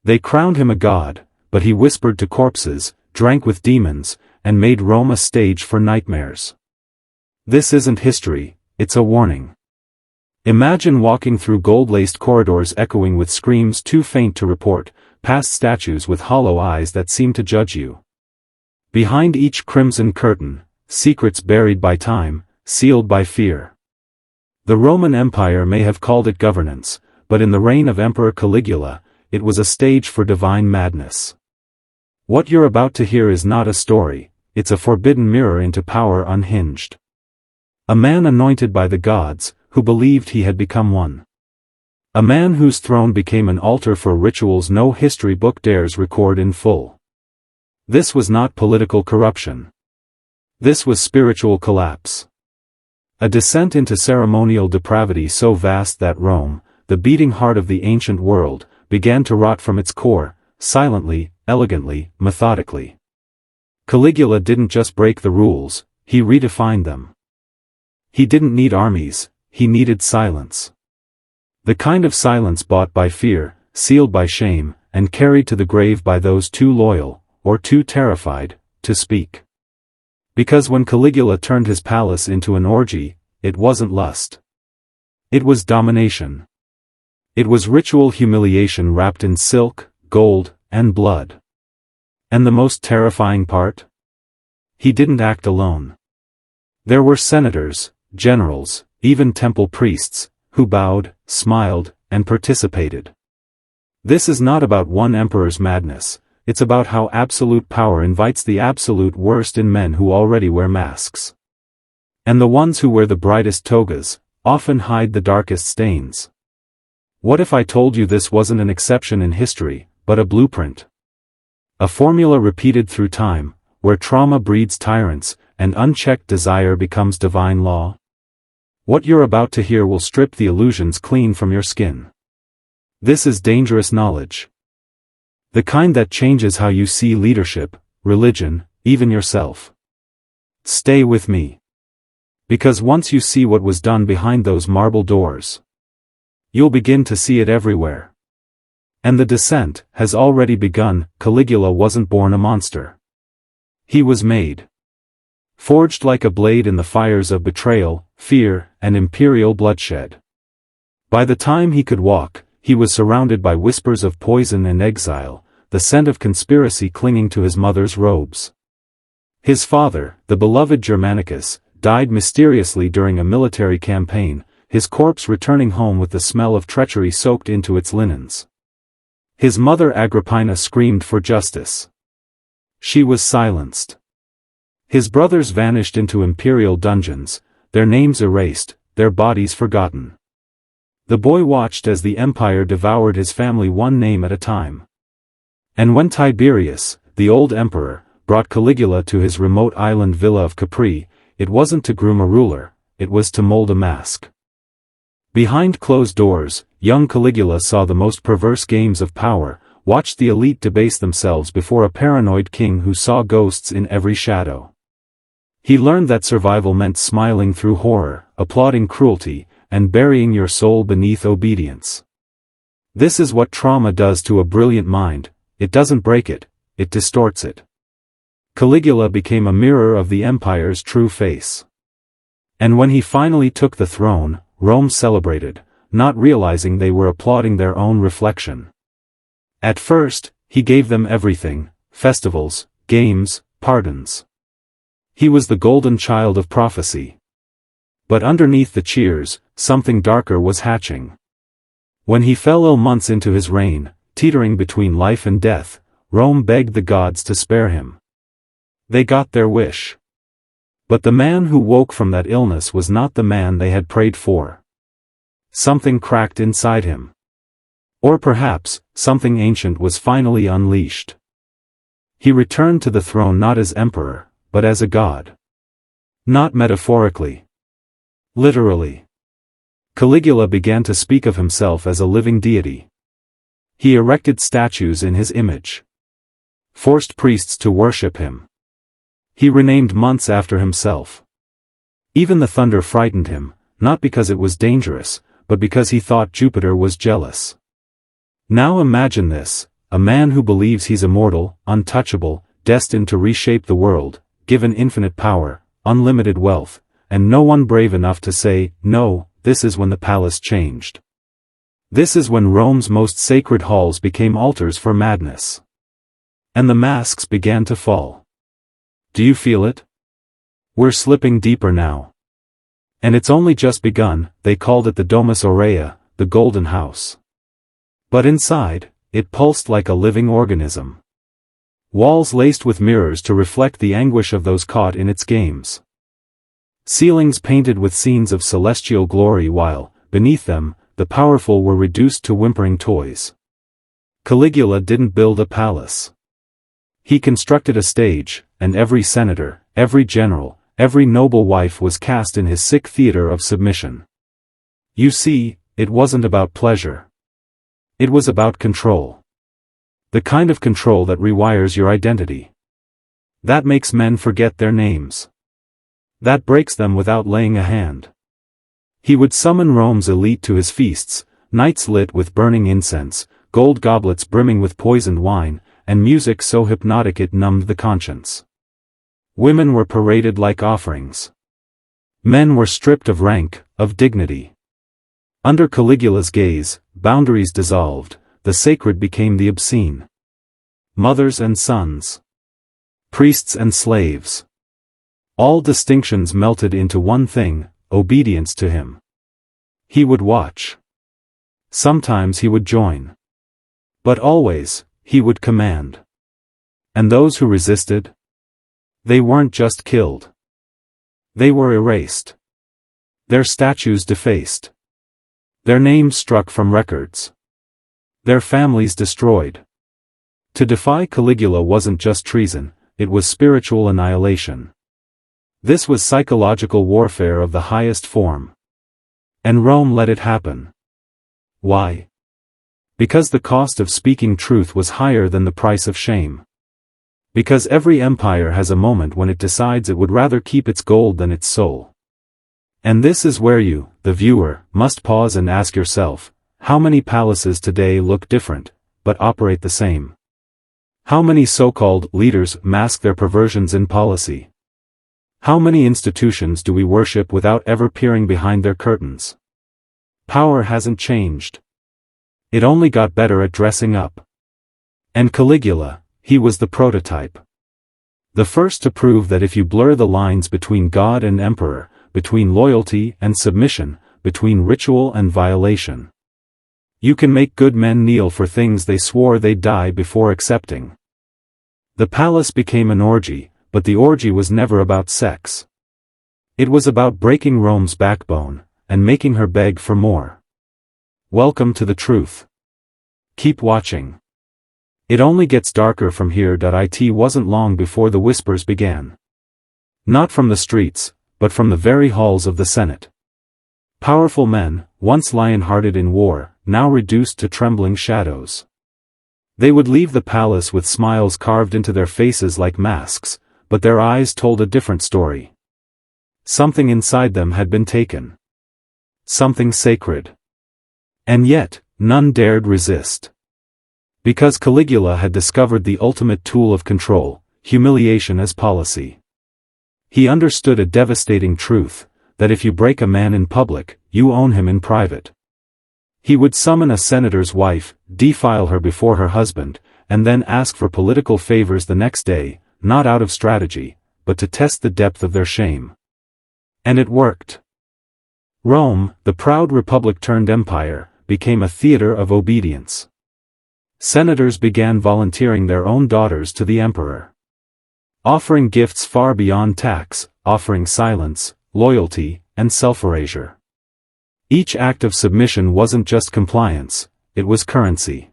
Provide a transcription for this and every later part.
They crowned him a god, but he whispered to corpses, drank with demons, and made Rome a stage for nightmares. This isn't history, it's a warning. Imagine walking through gold-laced corridors echoing with screams too faint to report, past statues with hollow eyes that seem to judge you. Behind each crimson curtain, secrets buried by time, sealed by fear. The Roman Empire may have called it governance, but in the reign of Emperor Caligula, it was a stage for divine madness. What you're about to hear is not a story, it's a forbidden mirror into power unhinged. A man anointed by the gods, who believed he had become one. A man whose throne became an altar for rituals no history book dares record in full. This was not political corruption. This was spiritual collapse. A descent into ceremonial depravity so vast that Rome, the beating heart of the ancient world, began to rot from its core, silently, elegantly, methodically. Caligula didn't just break the rules, he redefined them. He didn't need armies, he needed silence. The kind of silence bought by fear, sealed by shame, and carried to the grave by those too loyal, or too terrified, to speak. Because when Caligula turned his palace into an orgy, it wasn't lust. It was domination. It was ritual humiliation wrapped in silk, gold, and blood. And the most terrifying part? He didn't act alone. There were senators, generals, even temple priests, who bowed, smiled, and participated. This is not about one emperor's madness, it's about how absolute power invites the absolute worst in men who already wear masks. And the ones who wear the brightest togas, often hide the darkest stains. What if I told you this wasn't an exception in history, but a blueprint? A formula repeated through time, where trauma breeds tyrants, and unchecked desire becomes divine law? What you're about to hear will strip the illusions clean from your skin. This is dangerous knowledge. The kind that changes how you see leadership, religion, even yourself. Stay with me. Because once you see what was done behind those marble doors, you'll begin to see it everywhere. And the descent has already begun. Caligula wasn't born a monster. He was made. Forged like a blade in the fires of betrayal, fear, and imperial bloodshed. By the time he could walk, he was surrounded by whispers of poison and exile, the scent of conspiracy clinging to his mother's robes. His father, the beloved Germanicus, died mysteriously during a military campaign, his corpse returning home with the smell of treachery soaked into its linens. His mother Agrippina screamed for justice. She was silenced. His brothers vanished into imperial dungeons, their names erased, their bodies forgotten. The boy watched as the empire devoured his family one name at a time. And when Tiberius, the old emperor, brought Caligula to his remote island villa of Capri, it wasn't to groom a ruler, it was to mold a mask. Behind closed doors, young Caligula saw the most perverse games of power, watched the elite debase themselves before a paranoid king who saw ghosts in every shadow. He learned that survival meant smiling through horror, applauding cruelty, and burying your soul beneath obedience. This is what trauma does to a brilliant mind. It doesn't break it, it distorts it. Caligula became a mirror of the empire's true face. And when he finally took the throne, Rome celebrated, not realizing they were applauding their own reflection. At first, he gave them everything: festivals, games, pardons. He was the golden child of prophecy. But underneath the cheers, something darker was hatching. When he fell ill months into his reign, teetering between life and death, Rome begged the gods to spare him. They got their wish. But the man who woke from that illness was not the man they had prayed for. Something cracked inside him. Or perhaps, something ancient was finally unleashed. He returned to the throne not as emperor, but as a god. Not metaphorically. Literally. Caligula began to speak of himself as a living deity. He erected statues in his image. Forced priests to worship him. He renamed months after himself. Even the thunder frightened him, not because it was dangerous, but because he thought Jupiter was jealous. Now imagine this: a man who believes he's immortal, untouchable, destined to reshape the world, given infinite power, unlimited wealth, and no one brave enough to say, no. This is when the palace changed. This is when Rome's most sacred halls became altars for madness. And the masks began to fall. Do you feel it? We're slipping deeper now. And it's only just begun. They called it the Domus Aurea, the Golden House. But inside, it pulsed like a living organism. Walls laced with mirrors to reflect the anguish of those caught in its games. Ceilings painted with scenes of celestial glory while, beneath them, the powerful were reduced to whimpering toys. Caligula didn't build a palace. He constructed a stage, and every senator, every general, every noble wife was cast in his sick theater of submission. You see, it wasn't about pleasure. It was about control. The kind of control that rewires your identity. That makes men forget their names. That breaks them without laying a hand. He would summon Rome's elite to his feasts, nights lit with burning incense, gold goblets brimming with poisoned wine, and music so hypnotic it numbed the conscience. Women were paraded like offerings. Men were stripped of rank, of dignity. Under Caligula's gaze, boundaries dissolved, the sacred became the obscene. Mothers and sons. Priests and slaves. All distinctions melted into one thing, obedience to him. He would watch. Sometimes he would join. But always, he would command. And those who resisted? They weren't just killed. They were erased. Their statues defaced. Their names struck from records. Their families destroyed. To defy Caligula wasn't just treason, it was spiritual annihilation. This was psychological warfare of the highest form. And Rome let it happen. Why? Because the cost of speaking truth was higher than the price of shame. Because every empire has a moment when it decides it would rather keep its gold than its soul. And this is where you, the viewer, must pause and ask yourself, how many palaces today look different, but operate the same? How many so-called leaders mask their perversions in policy? How many institutions do we worship without ever peering behind their curtains? Power hasn't changed. It only got better at dressing up. And Caligula, he was the prototype. The first to prove that if you blur the lines between God and emperor, between loyalty and submission, between ritual and violation, you can make good men kneel for things they swore they'd die before accepting. The palace became an orgy, but the orgy was never about sex. It was about breaking Rome's backbone, and making her beg for more. Welcome to the truth. Keep watching. It only gets darker from here. It wasn't long before the whispers began. Not from the streets, but from the very halls of the Senate. Powerful men, once lion-hearted in war, now reduced to trembling shadows. They would leave the palace with smiles carved into their faces like masks, but their eyes told a different story. Something inside them had been taken. Something sacred. And yet, none dared resist. Because Caligula had discovered the ultimate tool of control, humiliation as policy. He understood a devastating truth, that if you break a man in public, you own him in private. He would summon a senator's wife, defile her before her husband, and then ask for political favors the next day, not out of strategy, but to test the depth of their shame. And it worked. Rome, the proud republic turned empire, became a theater of obedience. Senators began volunteering their own daughters to the emperor. Offering gifts far beyond tax, offering silence, loyalty, and self-erasure. Each act of submission wasn't just compliance, it was currency.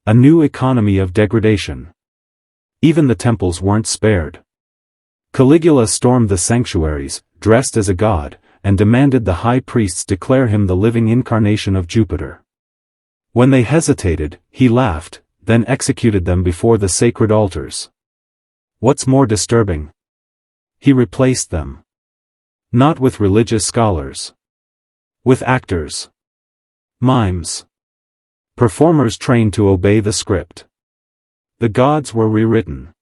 A new economy of degradation. Even the temples weren't spared. Caligula stormed the sanctuaries, dressed as a god, and demanded the high priests declare him the living incarnation of Jupiter. When they hesitated, he laughed, then executed them before the sacred altars. What's more disturbing? He replaced them. Not with religious scholars. With actors. Mimes. performers trained to obey the script. The gods were rewritten.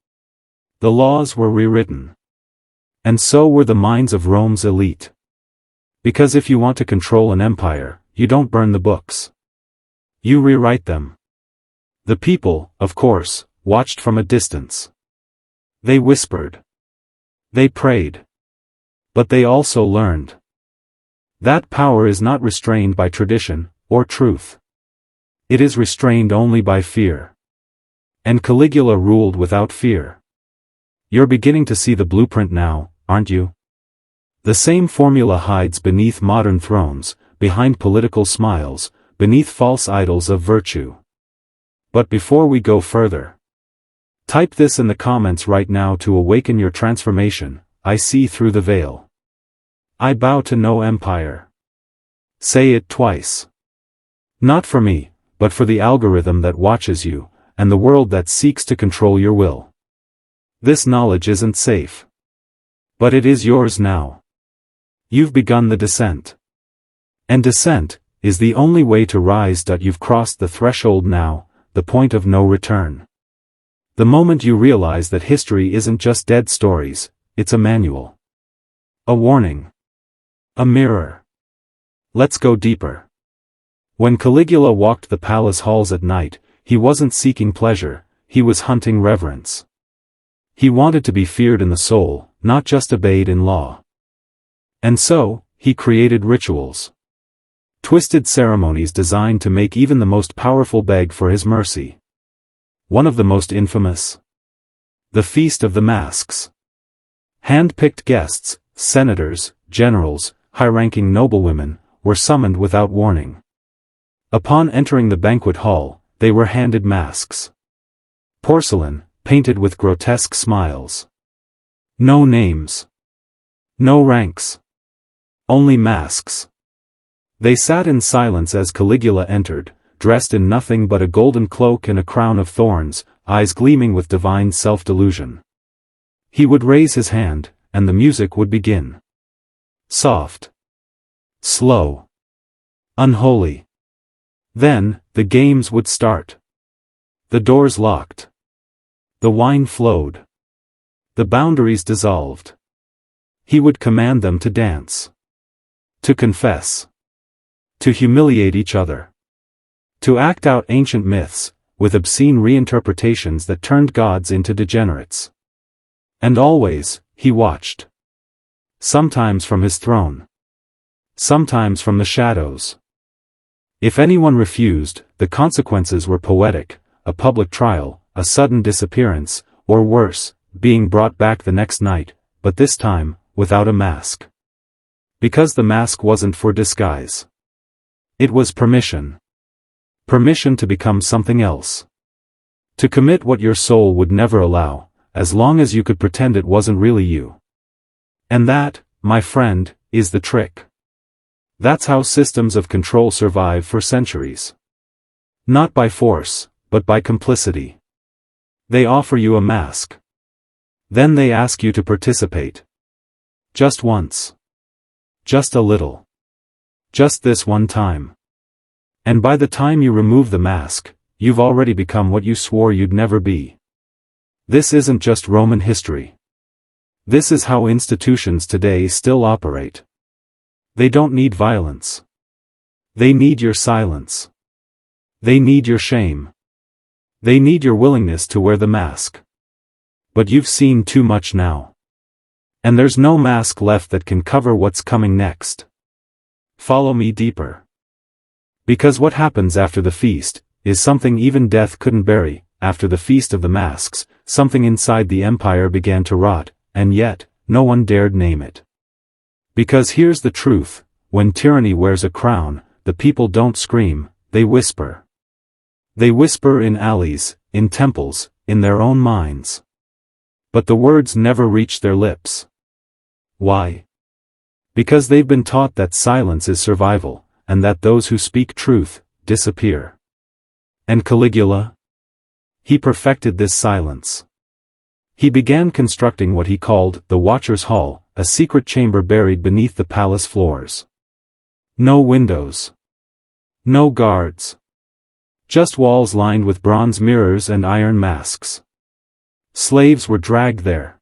The laws were rewritten. And so were the minds of Rome's elite. Because if you want to control an empire, you don't burn the books. You rewrite them. The people, of course, watched from a distance. They whispered. They prayed. But they also learned. That power is not restrained by tradition, or truth. It is restrained only by fear. And Caligula ruled without fear. You're beginning to see the blueprint now, aren't you? The same formula hides beneath modern thrones, behind political smiles, beneath false idols of virtue. But before we go further, type this in the comments right now to awaken your transformation. I see through the veil. I bow to no empire. Say it twice. Not for me, but for the algorithm that watches you, and the world that seeks to control your will. This knowledge isn't safe. But it is yours now. You've begun the descent. And descent is the only way to rise. You've crossed the threshold now, the point of no return. The moment you realize that history isn't just dead stories, it's a manual. A warning. A mirror. Let's go deeper. When Caligula walked the palace halls at night, he wasn't seeking pleasure, he was hunting reverence. He wanted to be feared in the soul, not just obeyed in law. And so, he created rituals. Twisted ceremonies designed to make even the most powerful beg for his mercy. One of the most infamous. The Feast of the Masks. Hand-picked guests, senators, generals, high-ranking noblewomen, were summoned without warning. Upon entering the banquet hall, they were handed masks. Porcelain, painted with grotesque smiles. No names. No ranks. Only masks. They sat in silence as Caligula entered, dressed in nothing but a golden cloak and a crown of thorns, eyes gleaming with divine self-delusion. He would raise his hand, and the music would begin. Soft. Slow. Unholy. Then, the games would start. The doors locked. The wine flowed. The boundaries dissolved. He would command them to dance. To confess. To humiliate each other. To act out ancient myths, with obscene reinterpretations that turned gods into degenerates. And always, he watched. Sometimes from his throne. Sometimes from the shadows. If anyone refused, the consequences were poetic, a public trial, a sudden disappearance, or worse, being brought back the next night, but this time, without a mask. Because the mask wasn't for disguise. It was permission. Permission to become something else. To commit what your soul would never allow, as long as you could pretend it wasn't really you. And that, my friend, is the trick. That's how systems of control survive for centuries. Not by force, but by complicity. They offer you a mask. Then they ask you to participate. Just once. Just a little. Just this one time. And by the time you remove the mask, you've already become what you swore you'd never be. This isn't just Roman history. This is how institutions today still operate. They don't need violence. They need your silence. They need your shame. They need your willingness to wear the mask. But you've seen too much now. And there's no mask left that can cover what's coming next. Follow me deeper. Because what happens after the feast is something even death couldn't bury. After the Feast of the Masks, something inside the empire began to rot, and yet, no one dared name it. Because here's the truth, when tyranny wears a crown, the people don't scream, they whisper. They whisper in alleys, in temples, in their own minds. But the words never reach their lips. Why? Because they've been taught that silence is survival, and that those who speak truth, disappear. And Caligula? He perfected this silence. He began constructing what he called the Watcher's Hall, a secret chamber buried beneath the palace floors. No windows. No guards. Just walls lined with bronze mirrors and iron masks. Slaves were dragged there.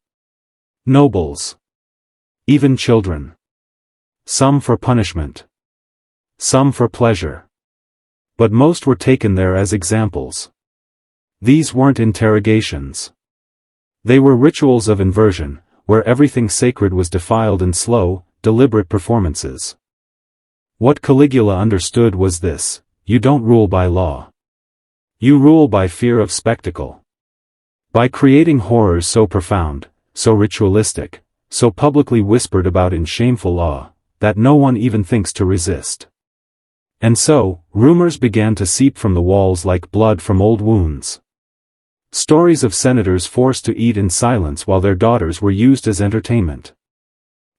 Nobles. Even children. Some for punishment. Some for pleasure. But most were taken there as examples. These weren't interrogations. They were rituals of inversion, where everything sacred was defiled in slow, deliberate performances. What Caligula understood was this: you don't rule by law. You rule by fear of spectacle. By creating horrors so profound, so ritualistic, so publicly whispered about in shameful awe, that no one even thinks to resist. And so, rumors began to seep from the walls like blood from old wounds. Stories of senators forced to eat in silence while their daughters were used as entertainment.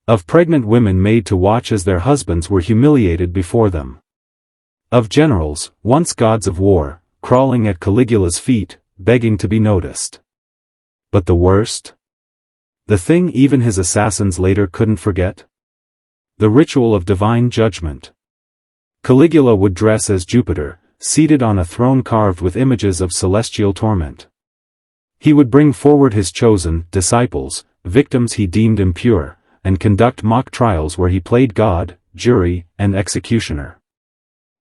Of pregnant women made to watch as their husbands were humiliated before them. Of generals, once gods of war, crawling at Caligula's feet, begging to be noticed. But the worst? The thing even his assassins later couldn't forget? The ritual of divine judgment. Caligula would dress as Jupiter, seated on a throne carved with images of celestial torment. He would bring forward his chosen disciples, victims he deemed impure, and conduct mock trials where he played God, jury, and executioner.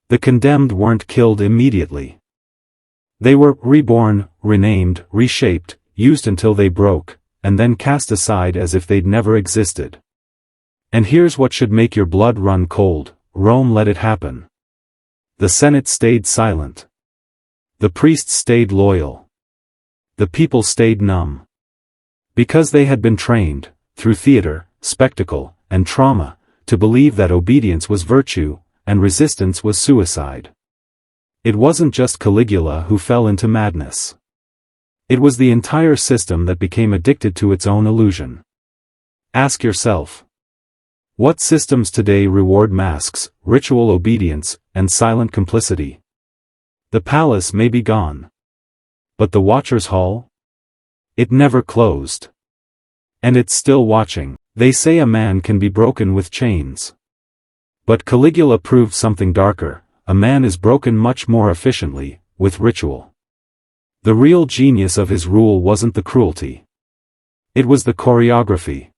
The condemned weren't killed immediately. They were reborn, renamed, reshaped, used until they broke, and then cast aside as if they'd never existed. And here's what should make your blood run cold: Rome let it happen. The Senate stayed silent. The priests stayed loyal. The people stayed numb. Because they had been trained, through theater, spectacle, and trauma, to believe that obedience was virtue, and resistance was suicide. It wasn't just Caligula who fell into madness. It was the entire system that became addicted to its own illusion. Ask yourself. What systems today reward masks, ritual obedience, and silent complicity? The palace may be gone. But the Watcher's Hall? It never closed. And it's still watching. They say a man can be broken with chains. But Caligula proved something darker: a man is broken much more efficiently, with ritual. The real genius of his rule wasn't the cruelty. It was the choreography.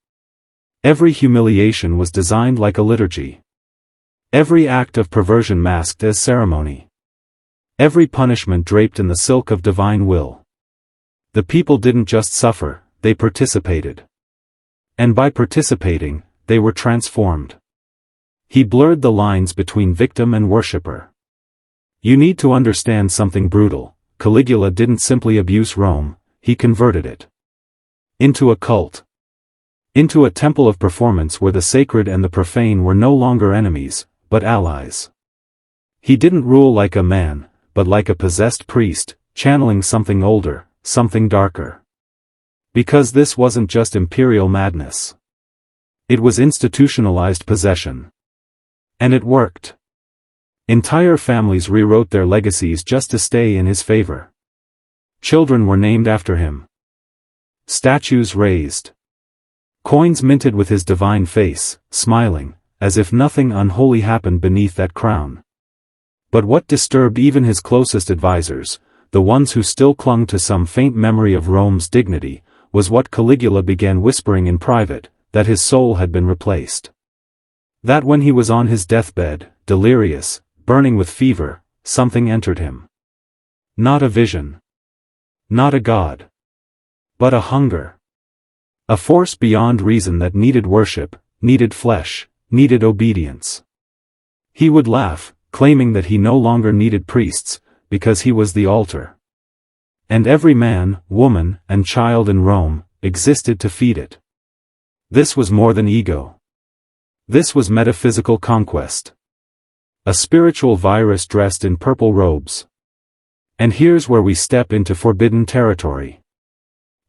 Every humiliation was designed like a liturgy. Every act of perversion masked as ceremony. Every punishment draped in the silk of divine will. The people didn't just suffer, they participated. And by participating, they were transformed. He blurred the lines between victim and worshipper. You need to understand something brutal: Caligula didn't simply abuse Rome, he converted it into a cult. Into a temple of performance where the sacred and the profane were no longer enemies, but allies. He didn't rule like a man, but like a possessed priest, channeling something older, something darker. Because this wasn't just imperial madness. It was institutionalized possession. And it worked. Entire families rewrote their legacies just to stay in his favor. Children were named after him. Statues raised. Coins minted with his divine face, smiling, as if nothing unholy happened beneath that crown. But what disturbed even his closest advisors, the ones who still clung to some faint memory of Rome's dignity, was what Caligula began whispering in private: that his soul had been replaced. That when he was on his deathbed, delirious, burning with fever, something entered him. Not a vision. Not a god. But a hunger. A force beyond reason that needed worship, needed flesh, needed obedience. He would laugh, claiming that he no longer needed priests, because he was the altar. And every man, woman, and child in Rome existed to feed it. This was more than ego. This was metaphysical conquest. A spiritual virus dressed in purple robes. And here's where we step into forbidden territory.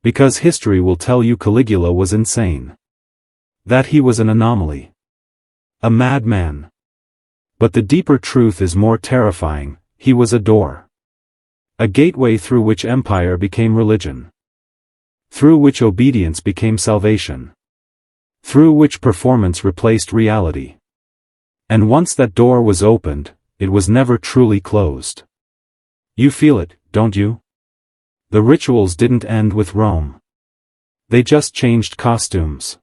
Because history will tell you Caligula was insane. That he was an anomaly. A madman. But the deeper truth is more terrifying: he was a door. A gateway through which empire became religion. Through which obedience became salvation. Through which performance replaced reality. And once that door was opened, it was never truly closed. You feel it, don't you? The rituals didn't end with Rome. They just changed costumes.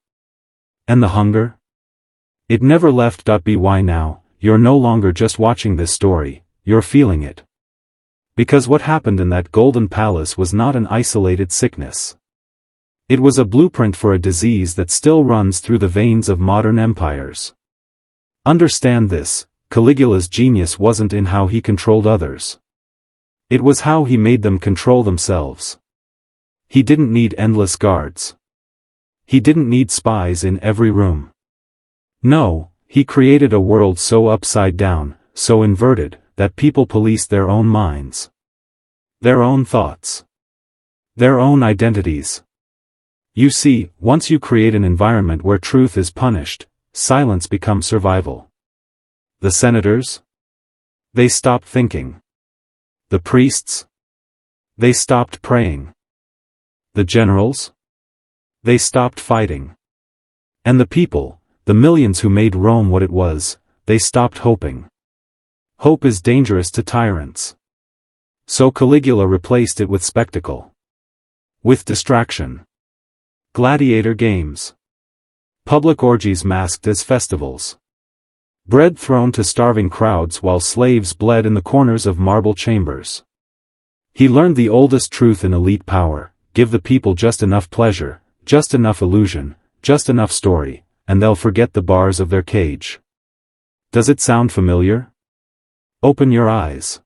And the hunger? It never left. By now, you're no longer just watching this story, you're feeling it. Because what happened in that golden palace was not an isolated sickness. It was a blueprint for a disease that still runs through the veins of modern empires. Understand this, Caligula's genius wasn't in how he controlled others. It was how he made them control themselves. He didn't need endless guards. He didn't need spies in every room. No, he created a world so upside down, so inverted, that people policed their own minds. Their own thoughts. Their own identities. You see, once you create an environment where truth is punished, silence becomes survival. The senators? They stopped thinking. The priests? They stopped praying. The generals? They stopped fighting. And the people, the millions who made Rome what it was, they stopped hoping. Hope is dangerous to tyrants. So Caligula replaced it with spectacle. With distraction. Gladiator games. Public orgies masked as festivals. Bread thrown to starving crowds while slaves bled in the corners of marble chambers. He learned the oldest truth in elite power: give the people just enough pleasure, just enough illusion, just enough story, and they'll forget the bars of their cage. Does it sound familiar? Open your eyes.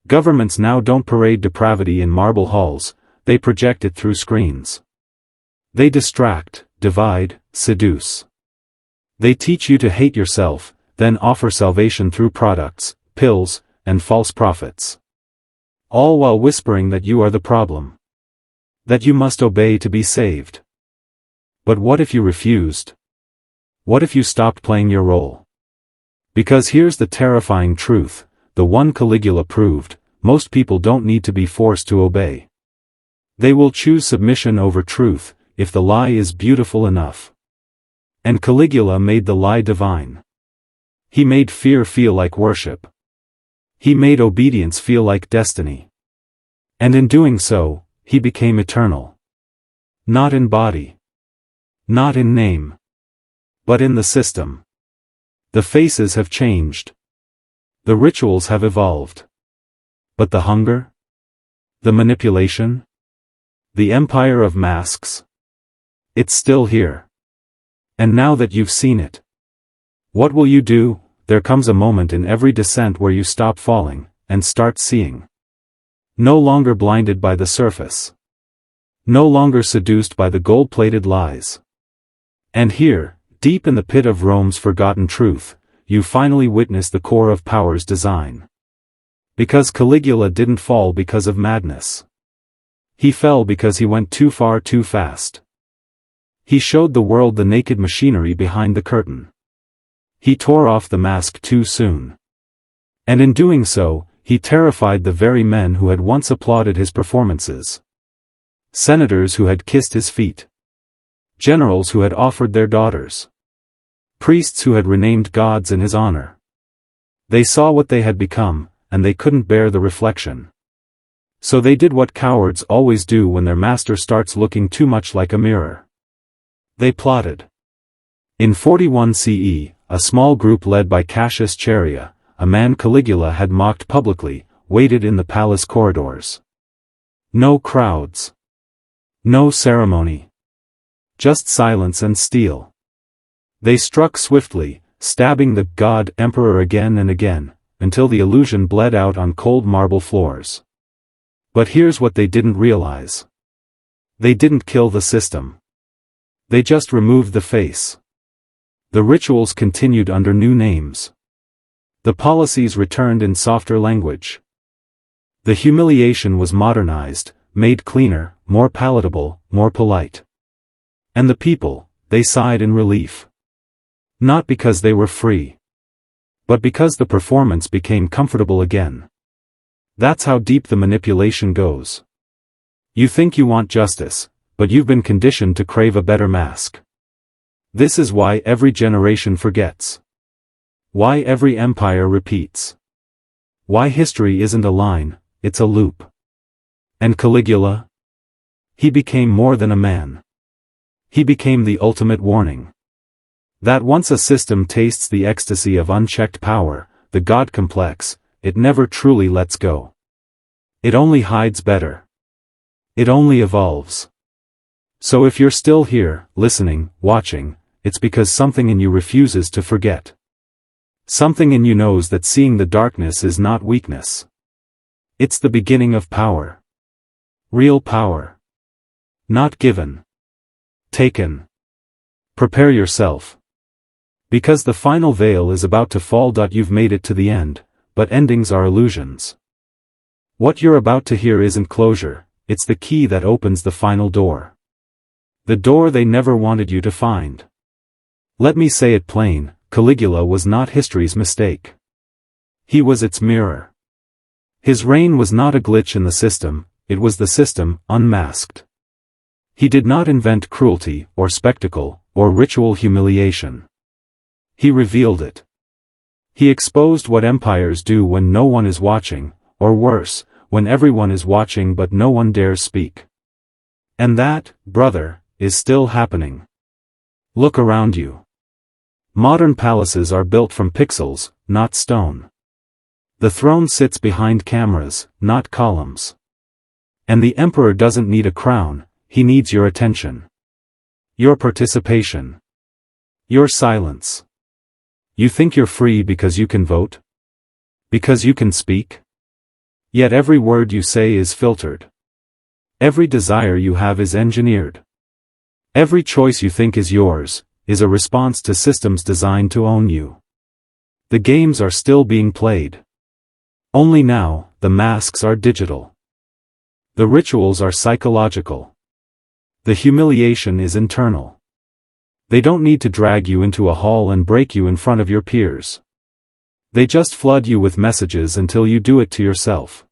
Governments now don't parade depravity in marble halls, they project it through screens. They distract, divide, seduce. They teach you to hate yourself, then offer salvation through products, pills, and false prophets. All while whispering that you are the problem. That you must obey to be saved. But what if you refused? What if you stopped playing your role? Because here's the terrifying truth, the one Caligula proved: most people don't need to be forced to obey. They will choose submission over truth, if the lie is beautiful enough. And Caligula made the lie divine. He made fear feel like worship. He made obedience feel like destiny. And in doing so, he became eternal. Not in body. Not in name. But in the system. The faces have changed. The rituals have evolved. But the hunger? The manipulation? The empire of masks? It's still here. And now that you've seen it, what will you do? There comes a moment in every descent where you stop falling, and start seeing. No longer blinded by the surface. No longer seduced by the gold-plated lies. And here, deep in the pit of Rome's forgotten truth, you finally witness the core of power's design. Because Caligula didn't fall because of madness. He fell because he went too far too fast. He showed the world the naked machinery behind the curtain. He tore off the mask too soon. And in doing so, he terrified the very men who had once applauded his performances. Senators who had kissed his feet. Generals who had offered their daughters. Priests who had renamed gods in his honor. They saw what they had become, and they couldn't bear the reflection. So they did what cowards always do when their master starts looking too much like a mirror. They plotted. In 41 CE, a small group led by Cassius Chaerea, a man Caligula had mocked publicly, waited in the palace corridors. No crowds. No ceremony. Just silence and steel. They struck swiftly, stabbing the god emperor again and again, until the illusion bled out on cold marble floors. But here's what they didn't realize. They didn't kill the system. They just removed the face. The rituals continued under new names. The policies returned in softer language. The humiliation was modernized, made cleaner, more palatable, more polite. And the people, they sighed in relief. Not because they were free. But because the performance became comfortable again. That's how deep the manipulation goes. You think you want justice, but you've been conditioned to crave a better mask. This is why every generation forgets. Why every empire repeats. Why history isn't a line, it's a loop. And Caligula? He became more than a man. He became the ultimate warning. That once a system tastes the ecstasy of unchecked power, the God complex, it never truly lets go. It only hides better. It only evolves. So if you're still here, listening, watching, it's because something in you refuses to forget. Something in you knows that seeing the darkness is not weakness. It's the beginning of power. Real power. Not given. Taken. Prepare yourself. Because the final veil is about to fall. You've made it to the end, but endings are illusions. What you're about to hear isn't closure, it's the key that opens the final door. The door they never wanted you to find. Let me say it plain, Caligula was not history's mistake. He was its mirror. His reign was not a glitch in the system, it was the system, unmasked. He did not invent cruelty, or spectacle, or ritual humiliation. He revealed it. He exposed what empires do when no one is watching, or worse, when everyone is watching but no one dares speak. And that, brother, is still happening. Look around you. Modern palaces are built from pixels, not stone. The throne sits behind cameras, not columns. And the emperor doesn't need a crown, he needs your attention. Your participation. Your silence. You think you're free because you can vote? Because you can speak? Yet every word you say is filtered. Every desire you have is engineered. Every choice you think is yours, is a response to systems designed to own you. The games are still being played. Only now, the masks are digital. The rituals are psychological. The humiliation is internal. They don't need to drag you into a hall and break you in front of your peers. They just flood you with messages until you do it to yourself.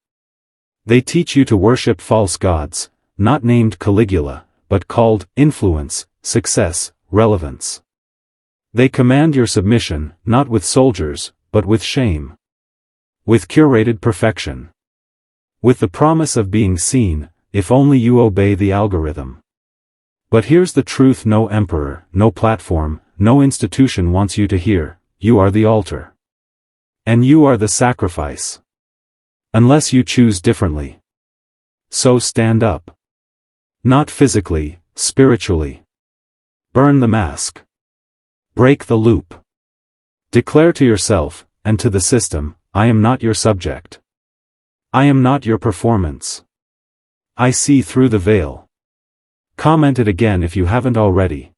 They teach you to worship false gods, not named Caligula, but called influence, success, relevance. They command your submission, not with soldiers, but with shame. With curated perfection. With the promise of being seen, if only you obey the algorithm. But here's the truth: no emperor, no platform, no institution wants you to hear, you are the altar. And you are the sacrifice. Unless you choose differently. So stand up. Not physically, spiritually. Burn the mask. Break the loop. Declare to yourself, and to the system, I am not your subject. I am not your performance. I see through the veil. Comment it again if you haven't already.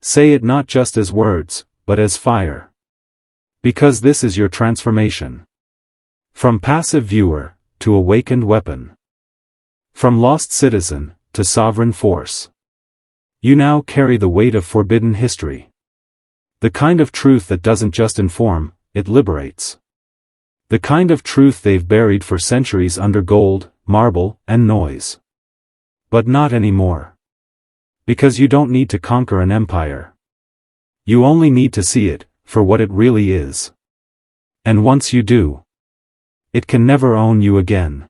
Say it not just as words, but as fire. Because this is your transformation. From passive viewer, to awakened weapon. From lost citizen, to sovereign force. You now carry the weight of forbidden history. The kind of truth that doesn't just inform, it liberates. The kind of truth they've buried for centuries under gold, marble, and noise. But not anymore. Because you don't need to conquer an empire. You only need to see it, for what it really is. And once you do, it can never own you again.